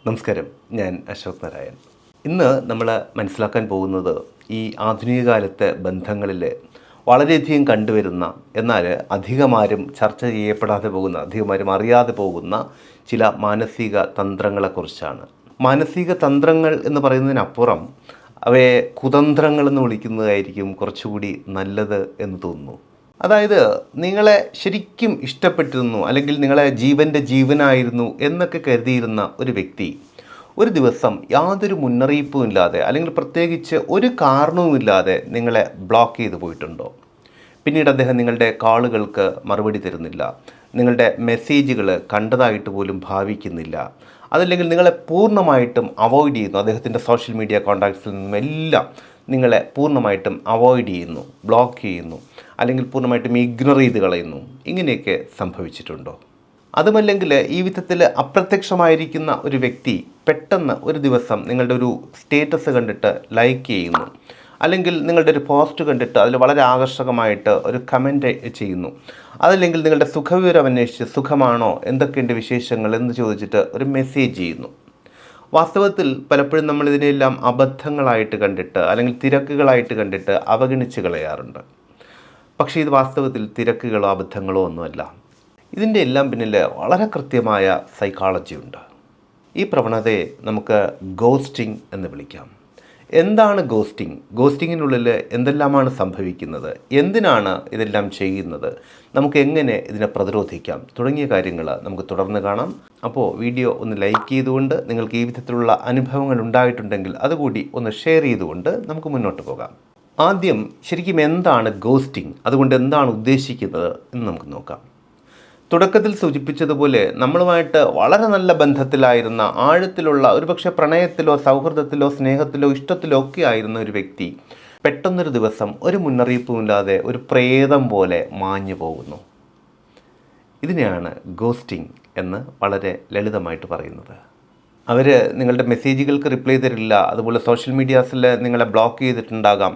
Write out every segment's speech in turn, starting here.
നമസ്കാരം, ഞാൻ അശോക് നാരായൺ. ഇന്ന് നമ്മൾ മനസ്സിലാക്കാൻ പോകുന്നത് ഈ ആധുനിക കാലത്തെ ബന്ധങ്ങളിൽ വളരെയധികം കണ്ടുവരുന്ന, എന്നാൽ അധികമാരും ചർച്ച ചെയ്യപ്പെടാതെ പോകുന്ന, അധികമാരും അറിയാതെ പോകുന്ന ചില മാനസിക തന്ത്രങ്ങളെക്കുറിച്ചാണ്. മാനസിക തന്ത്രങ്ങൾ എന്ന് പറയുന്നതിനപ്പുറം അവയെ കുതന്ത്രങ്ങളെന്ന് വിളിക്കുന്നതായിരിക്കും കുറച്ചുകൂടി നല്ലത് എന്ന് തോന്നുന്നു. അതായത് നിങ്ങളെ ശരിക്കും ഇഷ്ടപ്പെട്ടിരുന്നു, അല്ലെങ്കിൽ നിങ്ങളെ ജീവൻ്റെ ജീവനായിരുന്നു എന്നൊക്കെ കരുതിയിരുന്ന ഒരു വ്യക്തി ഒരു ദിവസം യാതൊരു മുന്നറിയിപ്പും ഇല്ലാതെ, അല്ലെങ്കിൽ പ്രത്യേകിച്ച് ഒരു കാരണവുമില്ലാതെ നിങ്ങളെ ബ്ലോക്ക് ചെയ്ത് പോയിട്ടുണ്ടോ? പിന്നീട് അദ്ദേഹം നിങ്ങളുടെ കോളുകൾക്ക് മറുപടി തരുന്നില്ല, നിങ്ങളുടെ മെസ്സേജുകൾ കണ്ടതായിട്ട് പോലും ഭാവിക്കുന്നില്ല, അതല്ലെങ്കിൽ നിങ്ങളെ പൂർണ്ണമായിട്ടും അവോയ്ഡ് ചെയ്യുന്നു, അദ്ദേഹത്തിൻ്റെ സോഷ്യൽ മീഡിയ കോൺടാക്ട്സിൽ നിന്നുമെല്ലാം നിങ്ങളെ പൂർണ്ണമായിട്ടും അവോയ്ഡ് ചെയ്യുന്നു, ബ്ലോക്ക് ചെയ്യുന്നു, അല്ലെങ്കിൽ പൂർണ്ണമായിട്ടും ഇഗ്നോർ ചെയ്ത് കളയുന്നു. ഇങ്ങനെയൊക്കെ സംഭവിച്ചിട്ടുണ്ടോ? അതുമല്ലെങ്കിൽ ഈ വിധത്തിൽ അപ്രത്യക്ഷമായിരിക്കുന്ന ഒരു വ്യക്തി പെട്ടെന്ന് ഒരു ദിവസം നിങ്ങളുടെ ഒരു സ്റ്റേറ്റസ് കണ്ടിട്ട് ലൈക്ക് ചെയ്യുന്നു, അല്ലെങ്കിൽ നിങ്ങളുടെ ഒരു പോസ്റ്റ് കണ്ടിട്ട് അതിൽ വളരെ ആകർഷകമായിട്ട് ഒരു കമൻറ്റ് ചെയ്യുന്നു, അതല്ലെങ്കിൽ നിങ്ങളുടെ സുഖവിവരം അന്വേഷിച്ച് സുഖമാണോ, എന്തൊക്കെയുണ്ട് വിശേഷങ്ങൾ എന്ന് ചോദിച്ചിട്ട് ഒരു മെസ്സേജ് ചെയ്യുന്നു. വാസ്തവത്തിൽ പലപ്പോഴും നമ്മളിതിനെല്ലാം അബദ്ധങ്ങളായിട്ട് കണ്ടിട്ട്, അല്ലെങ്കിൽ തിരക്കുകളായിട്ട് കണ്ടിട്ട് അവഗണിച്ച് കളയാറുണ്ട്. പക്ഷേ ഇത് വാസ്തവത്തിൽ തിരക്കുകളോ അബദ്ധങ്ങളോ ഒന്നുമല്ല. ഇതിൻ്റെ എല്ലാം പിന്നിൽ വളരെ കൃത്യമായ സൈക്കോളജി ഉണ്ട്. ഈ പ്രവണതയെ നമുക്ക് ഗോസ്റ്റിംഗ് എന്ന് വിളിക്കാം. എന്താണ് ഗോസ്റ്റിംഗ്? ഗോസ്റ്റിങ്ങിനുള്ളിൽ എന്തെല്ലാമാണ് സംഭവിക്കുന്നത്? എന്തിനാണ് ഇതെല്ലാം ചെയ്യുന്നത്? നമുക്ക് എങ്ങനെ ഇതിനെ പ്രതിരോധിക്കാം? തുടങ്ങിയ കാര്യങ്ങൾ നമുക്ക് തുടർന്ന് കാണാം. അപ്പോൾ വീഡിയോ ഒന്ന് ലൈക്ക് ചെയ്തുകൊണ്ട്, നിങ്ങൾക്ക് ഈ വിധത്തിലുള്ള അനുഭവങ്ങൾ ഉണ്ടായിട്ടുണ്ടെങ്കിൽ അതുകൂടി ഒന്ന് ഷെയർ ചെയ്തുകൊണ്ട് നമുക്ക് മുന്നോട്ട് പോകാം. ആദ്യം ശരിക്കും എന്താണ് ഗോസ്റ്റിംഗ്, അതുകൊണ്ട് എന്താണ് ഉദ്ദേശിക്കുന്നത് എന്ന് നമുക്ക് നോക്കാം. തുടക്കത്തിൽ സൂചിപ്പിച്ചതുപോലെ നമ്മളുമായിട്ട് വളരെ നല്ല ബന്ധത്തിലായിരുന്ന, ആഴത്തിലുള്ള, ഒരുപക്ഷെ പ്രണയത്തിലോ സൗഹൃദത്തിലോ സ്നേഹത്തിലോ ഇഷ്ടത്തിലോ ഒക്കെ ആയിരുന്ന ഒരു വ്യക്തി പെട്ടെന്നൊരു ദിവസം ഒരു മുന്നറിയിപ്പുമില്ലാതെ ഒരു പ്രേതം പോലെ മാഞ്ഞു പോകുന്നു. ഇതിനെയാണ് ഗോസ്റ്റിംഗ് എന്ന് വളരെ ലളിതമായിട്ട് പറയുന്നത്. അവർ നിങ്ങളുടെ മെസ്സേജുകൾക്ക് റിപ്ലൈ തരില്ല, അതുപോലെ സോഷ്യൽ മീഡിയാസിൽ നിങ്ങളെ ബ്ലോക്ക് ചെയ്തിട്ടുണ്ടാകാം,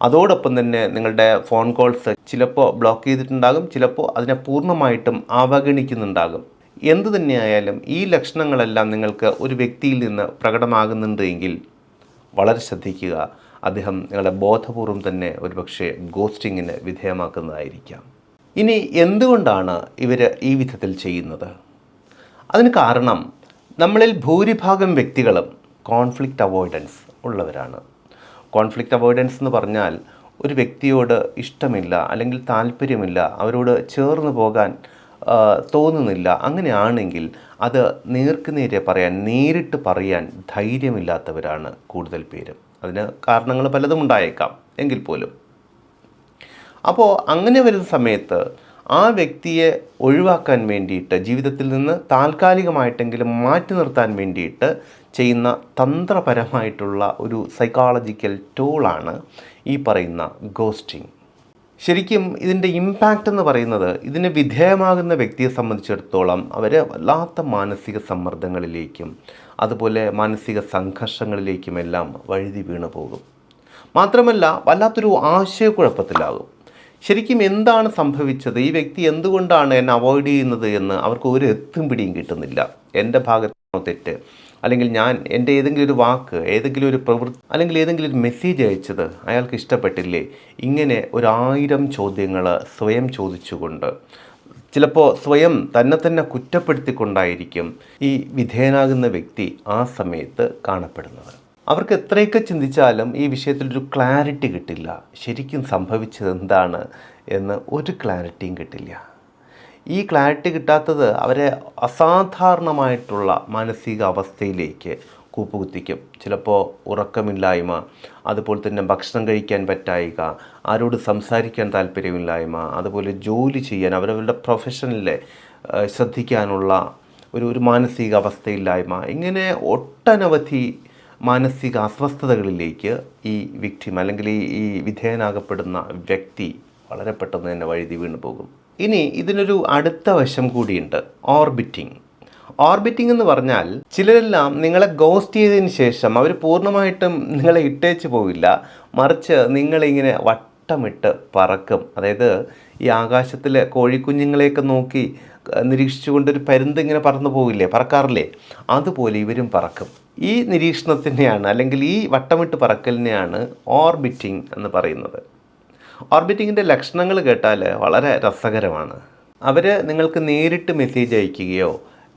അതോടൊപ്പം തന്നെ നിങ്ങളുടെ ഫോൺ കോൾസ് ചിലപ്പോൾ ബ്ലോക്ക് ചെയ്തിട്ടുണ്ടാകും, ചിലപ്പോൾ അതിനെ പൂർണ്ണമായിട്ടും അവഗണിക്കുന്നുണ്ടാകും. എന്തു തന്നെയായാലും ഈ ലക്ഷണങ്ങളെല്ലാം നിങ്ങൾക്ക് ഒരു വ്യക്തിയിൽ നിന്ന് പ്രകടമാകുന്നുണ്ട് എങ്കിൽ വളരെ ശ്രദ്ധിക്കുക. അദ്ദേഹം നിങ്ങളെ ബോധപൂർവം തന്നെ ഒരുപക്ഷെ ഗോസ്റ്റിങ്ങിന് വിധേയമാക്കുന്നതായിരിക്കാം. ഇനി എന്തുകൊണ്ടാണ് ഇവർ ഈ വിധത്തിൽ ചെയ്യുന്നത്? അതിന് കാരണം നമ്മളിൽ ഭൂരിഭാഗം വ്യക്തികളും കോൺഫ്ലിക്റ്റ് അവോയ്ഡൻസ് ഉള്ളവരാണ്. കോൺഫ്ലിക്റ്റ് അവോയ്ഡൻസ് എന്ന് പറഞ്ഞാൽ ഒരു വ്യക്തിയോട് ഇഷ്ടമില്ല, അല്ലെങ്കിൽ താല്പര്യമില്ല, അവരോട് ചേർന്ന് പോകാൻ തോന്നുന്നില്ല. അങ്ങനെയാണെങ്കിൽ അത് നേർക്കുനേരെ പറയാൻ, നേരിട്ട് പറയാൻ ധൈര്യമില്ലാത്തവരാണ് കൂടുതൽ പേരും. അതിന് കാരണങ്ങൾ പലതും ഉണ്ടായേക്കാം എങ്കിൽ പോലും. അപ്പോൾ അങ്ങനെ വരുന്ന സമയത്ത് ആ വ്യക്തിയെ ഒഴിവാക്കാൻ വേണ്ടിയിട്ട്, ജീവിതത്തിൽ നിന്ന് താൽക്കാലികമായിട്ടെങ്കിലും മാറ്റി നിർത്താൻ വേണ്ടിയിട്ട് ചെയ്യുന്ന തന്ത്രപരമായിട്ടുള്ള ഒരു സൈക്കോളജിക്കൽ ടൂളാണ് ഈ പറയുന്ന ഗോസ്റ്റിംഗ്. ശരിക്കും ഇതിൻ്റെ ഇമ്പാക്റ്റ് എന്ന് പറയുന്നത്, ഇതിന് വിധേയമാകുന്ന വ്യക്തിയെ സംബന്ധിച്ചിടത്തോളം അവർ വല്ലാത്ത മാനസിക സമ്മർദ്ദങ്ങളിലേക്കും അതുപോലെ മാനസിക സംഘർഷങ്ങളിലേക്കുമെല്ലാം വഴുതി വീണു പോകും. മാത്രമല്ല വല്ലാത്തൊരു ആശയക്കുഴപ്പത്തിലാകും. ശരിക്കും എന്താണ് സംഭവിച്ചത്, ഈ വ്യക്തി എന്തുകൊണ്ടാണ് എന്നെ അവോയ്ഡ് ചെയ്യുന്നത് എന്ന് അവർക്ക് ഒരു എത്തും പിടിയും കിട്ടുന്നില്ല. എൻ്റെ ഭാഗത്താണോ തെറ്റ്, അല്ലെങ്കിൽ ഞാൻ എൻ്റെ ഏതെങ്കിലും ഒരു വാക്ക്, ഏതെങ്കിലും ഒരു പ്രവൃത്തി, അല്ലെങ്കിൽ ഏതെങ്കിലും ഒരു മെസ്സേജ് അയച്ചത് അയാൾക്ക് ഇഷ്ടപ്പെട്ടില്ലേ? ഇങ്ങനെ 1000 ചോദ്യങ്ങൾ സ്വയം ചോദിച്ചുകൊണ്ട്, ചിലപ്പോൾ സ്വയം തന്നെ കുറ്റപ്പെടുത്തിക്കൊണ്ടായിരിക്കും ഈ വിധേയനാകുന്ന വ്യക്തി ആ സമയത്ത് കാണപ്പെടുന്നത്. അവർക്ക് എത്രയൊക്കെ ചിന്തിച്ചാലും ഈ വിഷയത്തിലൊരു ക്ലാരിറ്റി കിട്ടില്ല. ശരിക്കും സംഭവിച്ചത് എന്താണ് എന്ന് ഒരു ക്ലാരിറ്റിയും കിട്ടില്ല. ഈ ക്ലാരിറ്റി കിട്ടാത്തത് അവരെ അസാധാരണമായിട്ടുള്ള മാനസിക അവസ്ഥയിലേക്ക് കൂപ്പുകുത്തിക്കും. ചിലപ്പോൾ ഉറക്കമില്ലായ്മ, അതുപോലെ തന്നെ ഭക്ഷണം കഴിക്കാൻ പറ്റായ്ക, ആരോട് സംസാരിക്കാൻ താല്പര്യമില്ലായ്മ, അതുപോലെ ജോലി ചെയ്യാൻ, അവരവരുടെ പ്രൊഫഷനിലെ ശ്രദ്ധിക്കാനുള്ള ഒരു മാനസിക അവസ്ഥയില്ലായ്മ, ഇങ്ങനെ ഒട്ടനവധി മാനസിക അസ്വസ്ഥതകളിലേക്ക് ഈ വിക്ടിം, അല്ലെങ്കിൽ ഈ വിധേയനാകപ്പെടുന്ന വ്യക്തി വളരെ പെട്ടെന്ന് തന്നെ വഴുതി വീണു പോകും. ഇനി ഇതിനൊരു അടുത്ത വശം കൂടിയുണ്ട്, ഓർബിറ്റിംഗ്. ഓർബിറ്റിംഗ് എന്ന് പറഞ്ഞാൽ ചിലരെല്ലാം നിങ്ങളെ ഗോസ്റ്റ് ചെയ്തതിന് ശേഷം അവർ പൂർണ്ണമായിട്ടും നിങ്ങളെ ഇട്ടേച്ച് പോവില്ല, മറിച്ച് നിങ്ങളിങ്ങനെ വട്ടമിട്ട് പറക്കും. അതായത് ഈ ആകാശത്തിലെ കോഴിക്കുഞ്ഞുങ്ങളെയൊക്കെ നോക്കി നിരീക്ഷിച്ചുകൊണ്ടൊരു പരുന്ത് ഇങ്ങനെ പറന്നു പോകില്ലേ, പറക്കാറില്ലേ, അതുപോലെ ഇവരും പറക്കും. ഈ നിരീക്ഷണത്തിനെയാണ്, അല്ലെങ്കിൽ ഈ വട്ടമിട്ട് പറക്കലിനെയാണ് ഓർബിറ്റിംഗ് എന്ന് പറയുന്നത്. ഓർബിറ്റിങ്ങിൻ്റെ ലക്ഷണങ്ങൾ കേട്ടാൽ വളരെ രസകരമാണ്. അവർ നിങ്ങൾക്ക് നേരിട്ട് മെസ്സേജ് അയക്കുകയോ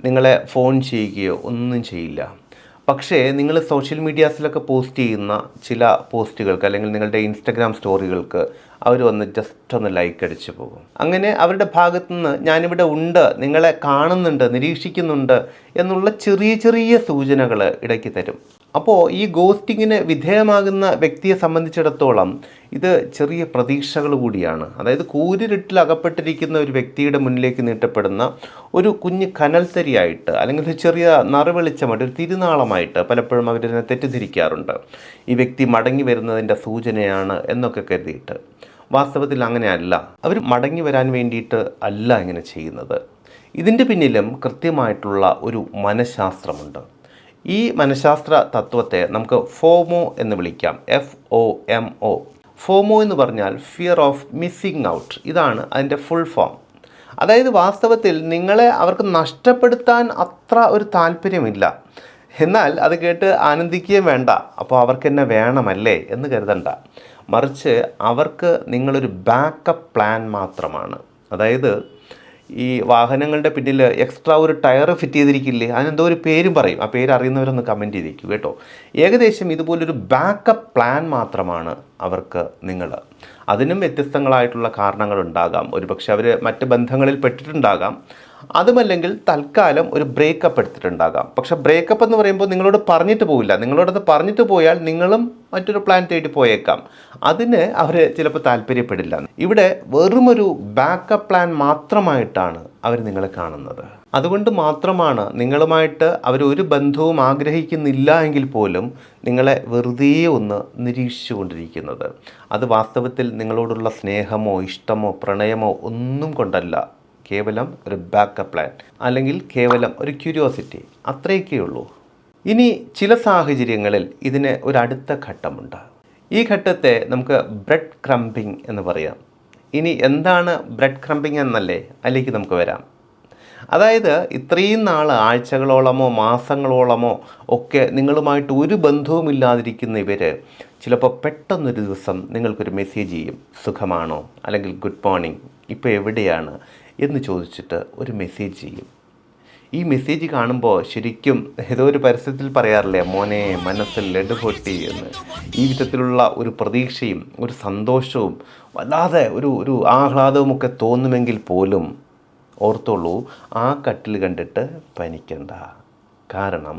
നിങ്ങളെ ഫോൺ ചെയ്യുകയോ ഒന്നും ചെയ്യില്ല. പക്ഷേ നിങ്ങൾ സോഷ്യൽ മീഡിയാസിലൊക്കെ പോസ്റ്റ് ചെയ്യുന്ന ചില പോസ്റ്റുകൾക്ക്, അല്ലെങ്കിൽ നിങ്ങളുടെ ഇൻസ്റ്റഗ്രാം സ്റ്റോറികൾക്ക് അവർ വന്ന് ജസ്റ്റ് ഒന്ന് ലൈക്ക് അടിച്ചു പോകും. അങ്ങനെ അവരുടെ ഭാഗത്തുനിന്ന് ഞാനിവിടെ ഉണ്ട്, നിങ്ങളെ കാണുന്നുണ്ട്, നിരീക്ഷിക്കുന്നുണ്ട് എന്നുള്ള ചെറിയ ചെറിയ സൂചനകൾ ഇടയ്ക്ക് തരും. അപ്പോൾ ഈ ഗോസ്റ്റിങ്ങിന് വിധേയമാകുന്ന വ്യക്തിയെ സംബന്ധിച്ചിടത്തോളം ഇത് ചെറിയ പ്രതീക്ഷകൾ കൂടിയാണ്. അതായത് കൂരിരുട്ടിൽ അകപ്പെട്ടിരിക്കുന്ന ഒരു വ്യക്തിയുടെ മുന്നിലേക്ക് നീട്ടപ്പെടുന്ന ഒരു കുഞ്ഞ് കനൽത്തരിയായിട്ട്, അല്ലെങ്കിൽ ഒരു ചെറിയ നറുവെളിച്ചമായിട്ട്, ഒരു തിരുനാളമായിട്ട് പലപ്പോഴും അവരിതിനെ തെറ്റിദ്ധരിക്കാറുണ്ട്. ഈ വ്യക്തി മടങ്ങി വരുന്നതിൻ്റെ സൂചനയാണ് എന്നൊക്കെ കരുതിയിട്ട്. വാസ്തവത്തിൽ അങ്ങനെയല്ല. അവർ മടങ്ങി വരാൻ വേണ്ടിയിട്ട് അല്ല ഇങ്ങനെ ചെയ്യുന്നത്. ഇതിൻ്റെ പിന്നിലും കൃത്യമായിട്ടുള്ള ഒരു മനഃശാസ്ത്രമുണ്ട്. ഈ മനഃശാസ്ത്ര തത്വത്തെ നമുക്ക് ഫോമോ എന്ന് വിളിക്കാം. FOMO. ഫോമോ എന്ന് പറഞ്ഞാൽ ഫിയർ ഓഫ് മിസ്സിങ് ഔട്ട്. ഇതാണ് അതിൻ്റെ ഫുൾ ഫോം. അതായത് വാസ്തവത്തിൽ നിങ്ങളെ അവർക്ക് നഷ്ടപ്പെടുത്താൻ അത്ര ഒരു താല്പര്യമില്ല. എന്നാൽ അത് കേട്ട് ആനന്ദിക്കുകയും വേണ്ട, അപ്പോൾ അവർക്ക് എന്നെ വേണമല്ലേ എന്ന് കരുതണ്ട. മറിച്ച് അവർക്ക് നിങ്ങളൊരു ബാക്കപ്പ് പ്ലാൻ മാത്രമാണ്. അതായത് ഈ വാഹനങ്ങളുടെ പിന്നിൽ എക്സ്ട്രാ ഒരു ടയർ ഫിറ്റ് ചെയ്തിരിക്കില്ലേ, അതിനെന്തോ ഒരു പേരും പറയും. ആ പേര് അറിയുന്നവരൊന്ന് കമൻറ്റ് ചെയ്തേക്കും കേട്ടോ. ഏകദേശം ഇതുപോലൊരു ബാക്കപ്പ് പ്ലാൻ മാത്രമാണ് അവർക്ക് നിങ്ങൾ. അതിനും വ്യത്യസ്തങ്ങളായിട്ടുള്ള കാരണങ്ങളുണ്ടാകാം. ഒരുപക്ഷെ അവർ മറ്റ് ബന്ധങ്ങളിൽ പെട്ടിട്ടുണ്ടാകാം. അതുമല്ലെങ്കിൽ തൽക്കാലം ഒരു ബ്രേക്കപ്പ് എടുത്തിട്ടുണ്ടാകാം. പക്ഷേ ബ്രേക്കപ്പ് എന്ന് പറയുമ്പോൾ നിങ്ങളോട് പറഞ്ഞിട്ട് പോവില്ല. നിങ്ങളോടത് പറഞ്ഞിട്ട് പോയാൽ നിങ്ങളും മറ്റൊരു പ്ലാൻ തേടി പോയേക്കാം. അതിന് അവർ ചിലപ്പോൾ താല്പര്യപ്പെടില്ല. ഇവിടെ വെറുമൊരു ബാക്കപ്പ് പ്ലാൻ മാത്രമായിട്ടാണ് അവർ നിങ്ങളെ കാണുന്നത്. അതുകൊണ്ട് മാത്രമാണ് നിങ്ങളുമായിട്ട് അവരൊരു ബന്ധവും ആഗ്രഹിക്കുന്നില്ല എങ്കിൽ പോലും നിങ്ങളെ വെറുതെ ഒന്ന് നിരീക്ഷിച്ചു കൊണ്ടിരിക്കുന്നത്. അത് വാസ്തവത്തിൽ നിങ്ങളോടുള്ള സ്നേഹമോ ഇഷ്ടമോ പ്രണയമോ ഒന്നും കൊണ്ടല്ല. കേവലം ഒരു ബാക്കപ്പ് പ്ലാൻ, അല്ലെങ്കിൽ കേവലം ഒരു ക്യൂരിയോസിറ്റി, അത്രയൊക്കെ ഉള്ളൂ. ഇനി ചില സാഹചര്യങ്ങളിൽ ഇതിന് ഒരു അടുത്ത ഘട്ടമുണ്ട്. ഈ ഘട്ടത്തെ നമുക്ക് ബ്രെഡ് ക്രംബിംഗ് എന്ന് പറയാം. ഇനി എന്താണ് ബ്രെഡ് ക്രംബിംഗ് എന്നല്ലേ, അതിലേക്ക് നമുക്ക് വരാം. അതായത് ഇത്രയും നാൾ ആഴ്ചകളോളമോ മാസങ്ങളോളമോ ഒക്കെ നിങ്ങളുമായിട്ട് ഒരു ബന്ധവുമില്ലാതിരിക്കുന്ന ഇവർ ചിലപ്പോൾ പെട്ടെന്നൊരു ദിവസം നിങ്ങൾക്കൊരു മെസ്സേജ് ചെയ്യും. സുഖമാണോ, അല്ലെങ്കിൽ ഗുഡ് മോർണിംഗ്, ഇപ്പോൾ എവിടെയാണ് എന്ന് ചോദിച്ചിട്ട് ഒരു മെസ്സേജ് ചെയ്യും. ഈ മെസ്സേജ് കാണുമ്പോൾ ശരിക്കും ഏതോ ഒരു പരസ്യത്തിൽ പറയാറില്ലേ, മോനെ മനസ്സിൽ ലഡു പൊട്ടി എന്ന്. ഈ വിധത്തിലുള്ള ഒരു പ്രതീക്ഷയും ഒരു സന്തോഷവും വല്ലാതെ ഒരു ആഹ്ലാദവുമൊക്കെ തോന്നുമെങ്കിൽ പോലും ഓർത്തോളൂ, ആ കട്ടിൽ കണ്ടിട്ട് പനിക്കണ്ട. കാരണം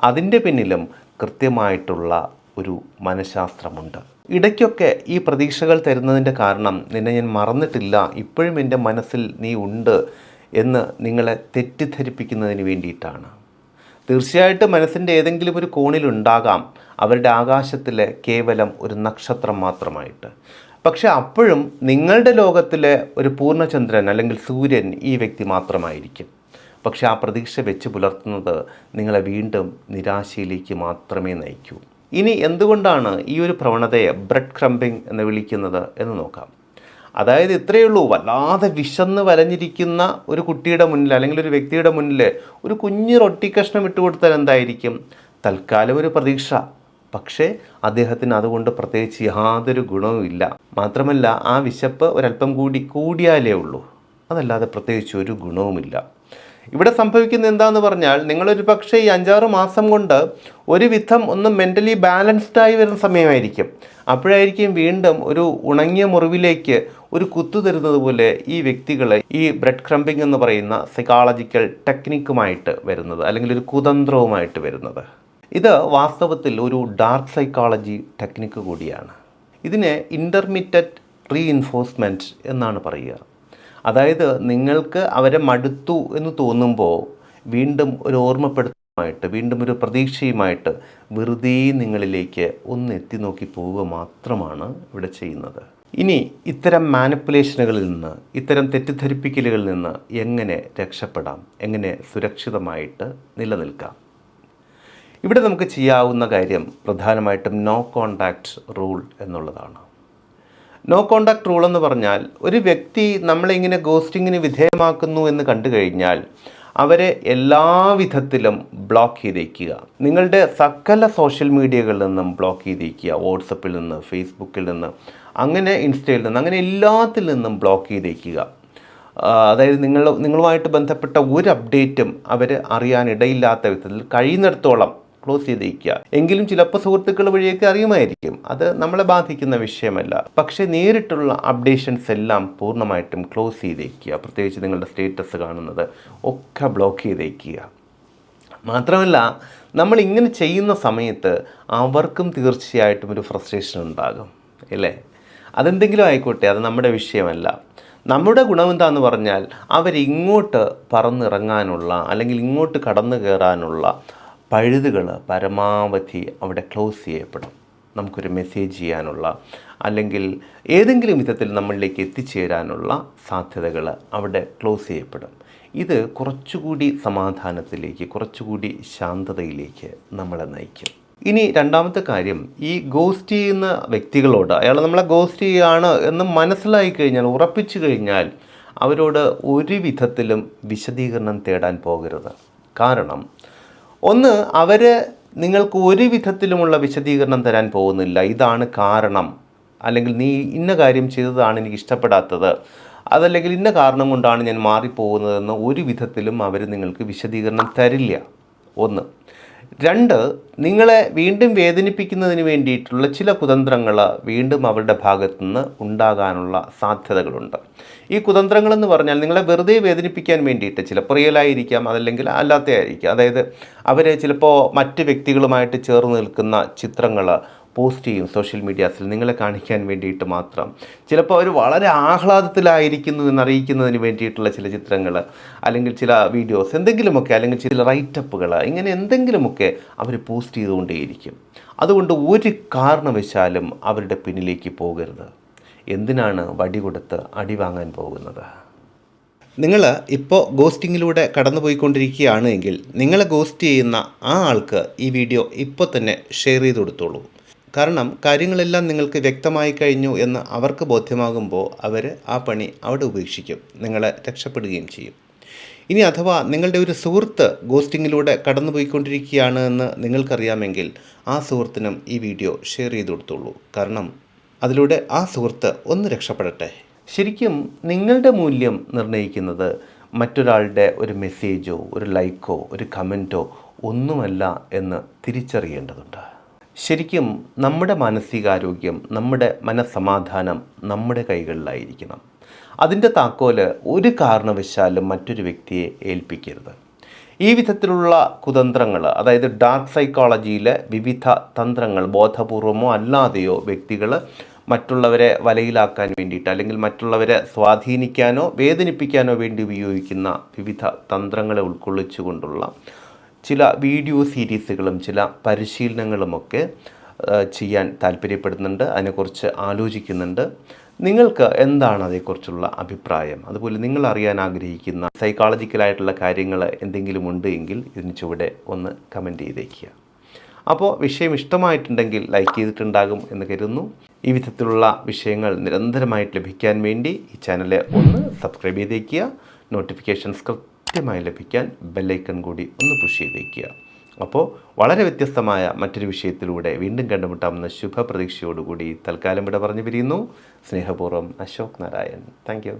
അതിൻ്റെ പിന്നിലും കൃത്യമായിട്ടുള്ള ഒരു മനഃശാസ്ത്രമുണ്ട്. ഇടയ്ക്കൊക്കെ ഈ പ്രതീക്ഷകൾ തരുന്നതിൻ്റെ കാരണം നിന്നെ ഞാൻ മറന്നിട്ടില്ല, ഇപ്പോഴും എൻ്റെ മനസ്സിൽ നീ ഉണ്ട് എന്ന് നിങ്ങളെ തെറ്റിദ്ധരിപ്പിക്കുന്നതിന് വേണ്ടിയിട്ടാണ്. തീർച്ചയായിട്ടും മനസ്സിൻ്റെ ഏതെങ്കിലും ഒരു കോണിലുണ്ടാകാം അവരുടെ ആകാശത്തിലെ കേവലം ഒരു നക്ഷത്രം മാത്രമായിട്ട്. പക്ഷെ അപ്പോഴും നിങ്ങളുടെ ലോകത്തിലെ ഒരു പൂർണ്ണചന്ദ്രൻ അല്ലെങ്കിൽ സൂര്യൻ ഈ വ്യക്തി മാത്രമായിരിക്കും. പക്ഷെ ആ പ്രതീക്ഷ വെച്ച് പുലർത്തുന്നത് നിങ്ങളെ വീണ്ടും നിരാശയിലേക്ക് മാത്രമേ നയിക്കൂ. ഇനി എന്തുകൊണ്ടാണ് ഈ ഒരു പ്രവണതയെ ബ്രെഡ് ക്രംബിംഗ് എന്ന് വിളിക്കുന്നത് എന്ന് നോക്കാം. അതായത് ഇത്രയേ ഉള്ളൂ, വല്ലാതെ വിശന്ന് വലഞ്ഞിരിക്കുന്ന ഒരു കുട്ടിയുടെ മുന്നിൽ, അല്ലെങ്കിൽ ഒരു വ്യക്തിയുടെ മുന്നിൽ ഒരു കുഞ്ഞു റൊട്ടി കഷ്ണം ഇട്ടുകൊടുത്താൽ എന്തായിരിക്കും? തൽക്കാലം ഒരു പ്രതീക്ഷ. പക്ഷേ അദ്ദേഹത്തിന് അതുകൊണ്ട് പ്രത്യേകിച്ച് യാതൊരു ഗുണവുമില്ല. മാത്രമല്ല ആ വിശപ്പ് ഒരല്പം കൂടിയാലേ ഉള്ളൂ, അതല്ലാതെ പ്രത്യേകിച്ച് ഒരു ഗുണവുമില്ല. ഇവിടെ സംഭവിക്കുന്നത് എന്താണെന്ന് പറഞ്ഞാൽ, നിങ്ങളൊരു പക്ഷേ ഈ 5-6 മാസം കൊണ്ട് ഒരുവിധം ഒന്ന് മെൻ്റലി ബാലൻസ്ഡായി വരുന്ന സമയമായിരിക്കും. അപ്പോഴായിരിക്കും വീണ്ടും ഒരു ഉണങ്ങിയ മുറിവിലേക്ക് ഒരു കുത്തു തരുന്നത് പോലെ ഈ വ്യക്തികളെ ഈ ബ്രെഡ് ക്രംബിംഗ് എന്ന് പറയുന്ന സൈക്കോളജിക്കൽ ടെക്നിക്കുമായിട്ട് വരുന്നത്, അല്ലെങ്കിൽ ഒരു കുതന്ത്രവുമായിട്ട് വരുന്നത്. ഇത് വാസ്തവത്തിൽ ഒരു ഡാർക്ക് സൈക്കോളജി ടെക്നിക്ക് കൂടിയാണ്. ഇതിനെ ഇൻ്റർമിറ്റൻറ്റ് റീഇൻഫോഴ്സ്മെൻറ്റ് എന്നാണ് പറയുക. അതായത് നിങ്ങൾക്ക് അവരെ മടുത്തു എന്ന് തോന്നുമ്പോൾ വീണ്ടും ഒരു ഓർമ്മപ്പെടുത്തലുമായിട്ട്, വീണ്ടും ഒരു പ്രതീക്ഷയുമായിട്ട് വെറുതെ നിങ്ങളിലേക്ക് ഒന്ന് എത്തി നോക്കി പോവുക മാത്രമാണ് ഇവിടെ ചെയ്യുന്നത്. ഇനി ഇത്തരം മാനിപ്പുലേഷനുകളിൽ നിന്ന്, ഇത്തരം തെറ്റിദ്ധരിപ്പിക്കലുകളിൽ നിന്ന് എങ്ങനെ രക്ഷപ്പെടാം, എങ്ങനെ സുരക്ഷിതമായിട്ട് നിലനിൽക്കാം? ഇവിടെ നമുക്ക് ചെയ്യാവുന്ന കാര്യം പ്രധാനമായിട്ടും നോ കോണ്ടാക്റ്റ് റൂൾ എന്നുള്ളതാണ്. നോ കോണ്ടാക്ട് റൂൾ എന്ന് പറഞ്ഞാൽ ഒരു വ്യക്തി നമ്മളിങ്ങനെ ഗോസ്റ്റിങ്ങിന് വിധേയമാക്കുന്നു എന്ന് കണ്ടു കഴിഞ്ഞാൽ അവരെ എല്ലാവിധത്തിലും ബ്ലോക്ക് ചെയ്തേക്കുക. നിങ്ങളുടെ സകല സോഷ്യൽ മീഡിയകളിൽ നിന്നും ബ്ലോക്ക് ചെയ്തേക്കുക. വാട്സപ്പിൽ നിന്ന്, ഫേസ്ബുക്കിൽ നിന്ന്, അങ്ങനെ ഇൻസ്റ്റയിൽ നിന്ന്, അങ്ങനെ എല്ലാത്തിൽ നിന്നും ബ്ലോക്ക് ചെയ്തേക്കുക. അതായത് നിങ്ങളുമായിട്ട് ബന്ധപ്പെട്ട ഒരു അപ്ഡേറ്റും അവർ അറിയാനിടയില്ലാത്ത വിധത്തിൽ കഴിയുന്നിടത്തോളം ക്ലോസ് ചെയ്തേക്കുക. എങ്കിലും ചിലപ്പോൾ സുഹൃത്തുക്കൾ വഴിയൊക്കെ അറിയുമായിരിക്കും, അത് നമ്മളെ ബാധിക്കുന്ന വിഷയമല്ല. പക്ഷേ നേരിട്ടുള്ള അപ്ഡേഷൻസ് എല്ലാം പൂർണ്ണമായിട്ടും ക്ലോസ് ചെയ്തേക്കുക. പ്രത്യേകിച്ച് നിങ്ങളുടെ സ്റ്റേറ്റസ് കാണുന്നത് ഒക്കെ ബ്ലോക്ക് ചെയ്തേക്കുക. മാത്രമല്ല, നമ്മൾ ഇങ്ങനെ ചെയ്യുന്ന സമയത്ത് അവർക്കും തീർച്ചയായിട്ടും ഒരു ഫ്രസ്ട്രേഷൻ ഉണ്ടാകും, അല്ലേ? അതെന്തെങ്കിലും ആയിക്കോട്ടെ, അത് നമ്മുടെ വിഷയമല്ല. നമ്മുടെ ഗുണമെന്താന്ന് പറഞ്ഞാൽ അവരിങ്ങോട്ട് പറന്നിറങ്ങാനുള്ള അല്ലെങ്കിൽ ഇങ്ങോട്ട് കടന്നു കയറാനുള്ള പഴുതുകൾ പരമാവധി അവിടെ ക്ലോസ് ചെയ്യപ്പെടും. നമുക്കൊരു മെസ്സേജ് ചെയ്യാനുള്ള അല്ലെങ്കിൽ ഏതെങ്കിലും വിധത്തിൽ നമ്മളിലേക്ക് എത്തിച്ചേരാനുള്ള സാധ്യതകൾ അവിടെ ക്ലോസ് ചെയ്യപ്പെടും. ഇത് കുറച്ചുകൂടി സമാധാനത്തിലേക്ക്, കുറച്ചുകൂടി ശാന്തതയിലേക്ക് നമ്മളെ നയിക്കും. ഇനി രണ്ടാമത്തെ കാര്യം, ഈ ഗോസ്റ്റ് ചെയ്യുന്ന വ്യക്തികളോട് അയാൾ നമ്മളെ ഗോസ്റ്റ് ചെയ്യുകയാണ് എന്ന് മനസ്സിലായി കഴിഞ്ഞാൽ, ഉറപ്പിച്ചു കഴിഞ്ഞാൽ അവരോട് ഒരു വിധത്തിലും വിശദീകരണം തേടാൻ പോകരുത്. കാരണം ഒന്ന്, അവർ നിങ്ങൾക്ക് ഒരു വിധത്തിലുമുള്ള വിശദീകരണം തരാൻ പോകുന്നില്ല. ഇതാണ് കാരണം, അല്ലെങ്കിൽ നീ ഇന്ന കാര്യം ചെയ്തതാണ് എനിക്ക് ഇഷ്ടപ്പെടാത്തത്, അതല്ലെങ്കിൽ ഇന്ന കാരണം കൊണ്ടാണ് ഞാൻ മാറിപ്പോകുന്നതെന്ന് ഒരു വിധത്തിലും അവർ നിങ്ങൾക്ക് വിശദീകരണം തരില്ല. ഒന്ന്. രണ്ട്, നിങ്ങളെ വീണ്ടും വേദനിപ്പിക്കുന്നതിന് വേണ്ടിയിട്ടുള്ള ചില കുതന്ത്രങ്ങൾ വീണ്ടും അവരുടെ ഭാഗത്തുനിന്ന് ഉണ്ടാകാനുള്ള സാധ്യതകളുണ്ട്. ഈ കുതന്ത്രങ്ങളെന്ന് പറഞ്ഞാൽ നിങ്ങളെ വെറുതെ വേദനിപ്പിക്കാൻ വേണ്ടിയിട്ട്, ചിലപ്പോൾ റിയലായിരിക്കാം, അതല്ലെങ്കിൽ അല്ലാത്തതായിരിക്കാം. അതായത് അവർ ചിലപ്പോൾ മറ്റ് വ്യക്തികളുമായിട്ട് ചേർന്ന് നിൽക്കുന്ന ചിത്രങ്ങൾ പോസ്റ്റ് ചെയ്യും സോഷ്യൽ മീഡിയാസിൽ നിങ്ങളെ കാണിക്കാൻ വേണ്ടിയിട്ട് മാത്രം. ചിലപ്പോൾ അവർ വളരെ ആഹ്ലാദത്തിലായിരിക്കുന്നു എന്നറിയിക്കുന്നതിന് വേണ്ടിയിട്ടുള്ള ചില ചിത്രങ്ങൾ, അല്ലെങ്കിൽ ചില വീഡിയോസ് എന്തെങ്കിലുമൊക്കെ, അല്ലെങ്കിൽ ചില റൈറ്റപ്പുകൾ, ഇങ്ങനെ എന്തെങ്കിലുമൊക്കെ അവർ പോസ്റ്റ് ചെയ്തുകൊണ്ടേയിരിക്കും. അതുകൊണ്ട് ഒരു കാരണവശാലും അവരുടെ പിന്നിലേക്ക് പോകരുത്. എന്തിനാണ് വടി കൊടുത്ത് അടി വാങ്ങാൻ പോകുന്നത്? നിങ്ങൾ ഇപ്പോൾ ഗോസ്റ്റിങ്ങിലൂടെ കടന്നു പോയിക്കൊണ്ടിരിക്കുകയാണ് എങ്കിൽ നിങ്ങളെ ഗോസ്റ്റ് ചെയ്യുന്ന ആ ആൾക്ക് ഈ വീഡിയോ ഇപ്പോൾ തന്നെ ഷെയർ ചെയ്ത് കൊടുത്തോളൂ. കാരണം കാര്യങ്ങളെല്ലാം നിങ്ങൾക്ക് വ്യക്തമായി കഴിഞ്ഞു എന്ന് അവർക്ക് ബോധ്യമാകുമ്പോൾ അവർ ആ പണി അവിടെ ഉപേക്ഷിക്കും, നിങ്ങളെ രക്ഷപ്പെടുകയും ചെയ്യും. ഇനി അഥവാ നിങ്ങളുടെ ഒരു സുഹൃത്ത് ഗോസ്റ്റിങ്ങിലൂടെ കടന്നു പോയിക്കൊണ്ടിരിക്കുകയാണ് എന്ന് നിങ്ങൾക്കറിയാമെങ്കിൽ ആ സുഹൃത്തിനും ഈ വീഡിയോ ഷെയർ ചെയ്ത് കൊടുത്തോളൂ. കാരണം അതിലൂടെ ആ സുഹൃത്ത് ഒന്ന് രക്ഷപ്പെടട്ടെ. ശരിക്കും നിങ്ങളുടെ മൂല്യം നിർണ്ണയിക്കുന്നത് മറ്റൊരാളുടെ ഒരു മെസ്സേജോ ഒരു ലൈക്കോ ഒരു കമൻറ്റോ ഒന്നുമല്ല എന്ന് തിരിച്ചറിയേണ്ടതുണ്ട്. ശരിക്കും നമ്മുടെ മാനസികാരോഗ്യം, നമ്മുടെ മനസ്സമാധാനം നമ്മുടെ കൈകളിലായിരിക്കണം. അതിൻ്റെ താക്കോല് ഒരു കാരണവശാലും മറ്റൊരു വ്യക്തിയെ ഏൽപ്പിക്കരുത്. ഈ വിധത്തിലുള്ള കുതന്ത്രങ്ങൾ, അതായത് ഡാർക്ക് സൈക്കോളജിയിലെ വിവിധ തന്ത്രങ്ങൾ ബോധപൂർവമോ അല്ലാതെയോ വ്യക്തികൾ മറ്റുള്ളവരെ വലയിലാക്കാൻ വേണ്ടിയിട്ട്, അല്ലെങ്കിൽ മറ്റുള്ളവരെ സ്വാധീനിക്കാനോ വേദനിപ്പിക്കാനോ വേണ്ടി ഉപയോഗിക്കുന്ന വിവിധ തന്ത്രങ്ങളെ ഉൾക്കൊള്ളിച്ചുകൊണ്ടുള്ള ചില വീഡിയോ സീരീസുകളും ചില പരിശീലനങ്ങളുമൊക്കെ ചെയ്യാൻ താല്പര്യപ്പെടുന്നുണ്ട്, അതിനെക്കുറിച്ച് ആലോചിക്കുന്നുണ്ട്. നിങ്ങൾക്ക് എന്താണ് അതേക്കുറിച്ചുള്ള അഭിപ്രായം? അതുപോലെ നിങ്ങൾ അറിയാൻ ആഗ്രഹിക്കുന്ന സൈക്കോളജിക്കലായിട്ടുള്ള കാര്യങ്ങൾ എന്തെങ്കിലും ഉണ്ട് എങ്കിൽ ഇതിന് ചുവടെ ഒന്ന് കമൻറ്റ് ചെയ്തേക്കുക. അപ്പോൾ വിഷയം ഇഷ്ടമായിട്ടുണ്ടെങ്കിൽ ലൈക്ക് ചെയ്തിട്ടുണ്ടാകും എന്ന് കരുതുന്നു. ഈ വിധത്തിലുള്ള വിഷയങ്ങൾ നിരന്തരമായിട്ട് ലഭിക്കാൻ വേണ്ടി ഈ ചാനൽ ഒന്ന് സബ്സ്ക്രൈബ് ചെയ്തേക്കുക. നോട്ടിഫിക്കേഷൻസ് കൃത്യമായി ലഭിക്കാൻ ബെല്ലൈക്കൺ കൂടി ഒന്ന് പുഷ് ചെയ്തേക്കുക. അപ്പോൾ വളരെ വ്യത്യസ്തമായ മറ്റൊരു വിഷയത്തിലൂടെ വീണ്ടും കണ്ടുമുട്ടാമെന്ന ശുഭപ്രതീക്ഷയോടുകൂടി തൽക്കാലം ഇവിടെ പറഞ്ഞു പിരിയുന്നു. സ്നേഹപൂർവ്വം, അശോക് നാരായൺ. Thank you.